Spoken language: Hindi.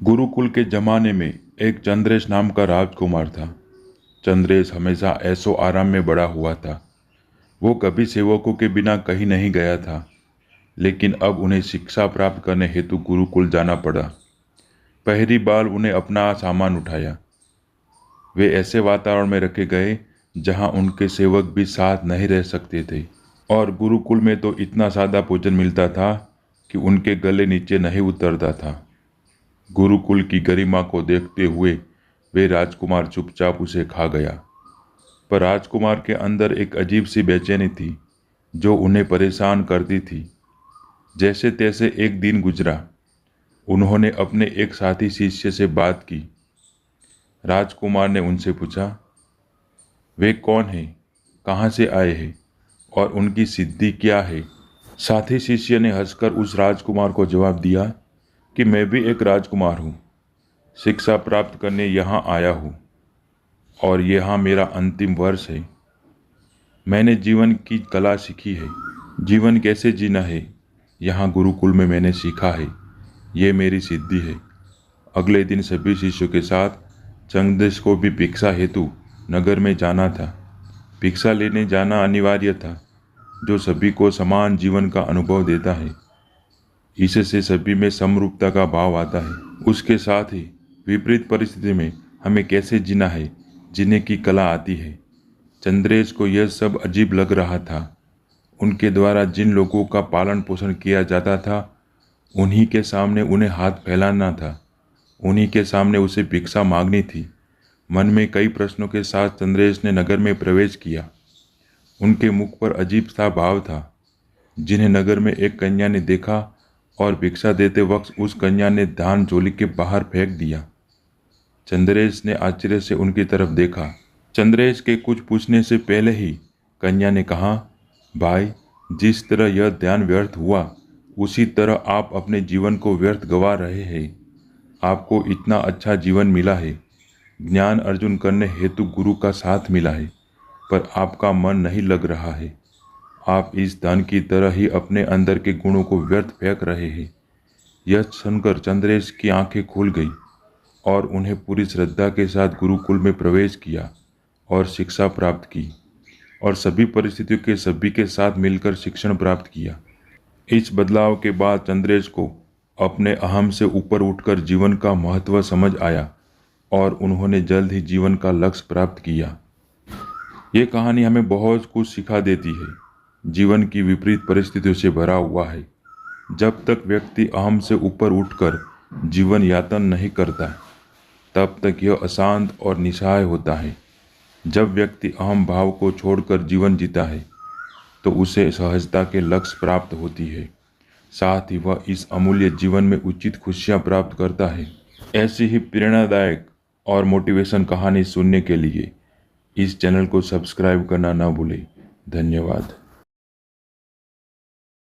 गुरुकुल के ज़माने में एक चंद्रेश नाम का राजकुमार था। चंद्रेश हमेशा ऐशो आराम में बड़ा हुआ था। वो कभी सेवकों के बिना कहीं नहीं गया था, लेकिन अब उन्हें शिक्षा प्राप्त करने हेतु गुरुकुल जाना पड़ा। पहली बार उन्हें अपना सामान उठाया। वे ऐसे वातावरण में रखे गए जहां उनके सेवक भी साथ नहीं रह सकते थे, और गुरुकुल में तो इतना सादा भोजन मिलता था कि उनके गले नीचे नहीं उतरता था। गुरुकुल की गरिमा को देखते हुए वे राजकुमार चुपचाप उसे खा गया। पर राजकुमार के अंदर एक अजीब सी बेचैनी थी जो उन्हें परेशान करती थी। जैसे तैसे एक दिन गुजरा। उन्होंने अपने एक साथी शिष्य से बात की। राजकुमार ने उनसे पूछा, वे कौन हैं, कहाँ से आए हैं और उनकी सिद्धि क्या है। साथी शिष्य ने हंसकर उस राजकुमार को जवाब दिया कि मैं भी एक राजकुमार हूँ, शिक्षा प्राप्त करने यहाँ आया हूँ और यहाँ मेरा अंतिम वर्ष है। मैंने जीवन की कला सीखी है, जीवन कैसे जीना है यहाँ गुरुकुल में मैंने सीखा है। ये मेरी सिद्धि है। अगले दिन सभी शिष्यों के साथ चंद्रेश को भी भिक्षा हेतु नगर में जाना था। भिक्षा लेने जाना अनिवार्य था, जो सभी को समान जीवन का अनुभव देता है। इससे सभी में समरूपता का भाव आता है। उसके साथ ही विपरीत परिस्थिति में हमें कैसे जीना है, जीने की कला आती है। चंद्रेश को यह सब अजीब लग रहा था। उनके द्वारा जिन लोगों का पालन पोषण किया जाता था, उन्हीं के सामने उन्हें हाथ फैलाना था, उन्हीं के सामने उसे भिक्षा मांगनी थी। मन में कई प्रश्नों के साथ चंद्रेश ने नगर में प्रवेश किया। उनके मुख पर अजीब सा भाव था। जिन्हें नगर में एक कन्या ने देखा और भिक्षा देते वक्त उस कन्या ने धान झोली के बाहर फेंक दिया। चंद्रेश ने आश्चर्य से उनकी तरफ देखा। चंद्रेश के कुछ पूछने से पहले ही कन्या ने कहा, भाई, जिस तरह यह ध्यान व्यर्थ हुआ, उसी तरह आप अपने जीवन को व्यर्थ गंवा रहे हैं। आपको इतना अच्छा जीवन मिला है, ज्ञान अर्जन करने हेतु गुरु का साथ मिला है, पर आपका मन नहीं लग रहा है। आप इस धन की तरह ही अपने अंदर के गुणों को व्यर्थ फेंक रहे हैं। यह सुनकर चंद्रेश की आंखें खुल गई और उन्हें पूरी श्रद्धा के साथ गुरुकुल में प्रवेश किया और शिक्षा प्राप्त की, और सभी परिस्थितियों के सभी के साथ मिलकर शिक्षण प्राप्त किया। इस बदलाव के बाद चंद्रेश को अपने अहम से ऊपर उठकर जीवन का महत्व समझ आया और उन्होंने जल्द ही जीवन का लक्ष्य प्राप्त किया। ये कहानी हमें बहुत कुछ सिखा देती है। जीवन की विपरीत परिस्थितियों से भरा हुआ है। जब तक व्यक्ति अहम से ऊपर उठकर जीवन यापन नहीं करता, तब तक यह अशांत और निस्सहाय होता है। जब व्यक्ति अहम भाव को छोड़कर जीवन जीता है, तो उसे सहजता के लक्ष्य प्राप्त होती है। साथ ही वह इस अमूल्य जीवन में उचित खुशियाँ प्राप्त करता है। ऐसी ही प्रेरणादायक और मोटिवेशन कहानी सुनने के लिए इस चैनल को सब्सक्राइब करना न भूलें। धन्यवाद।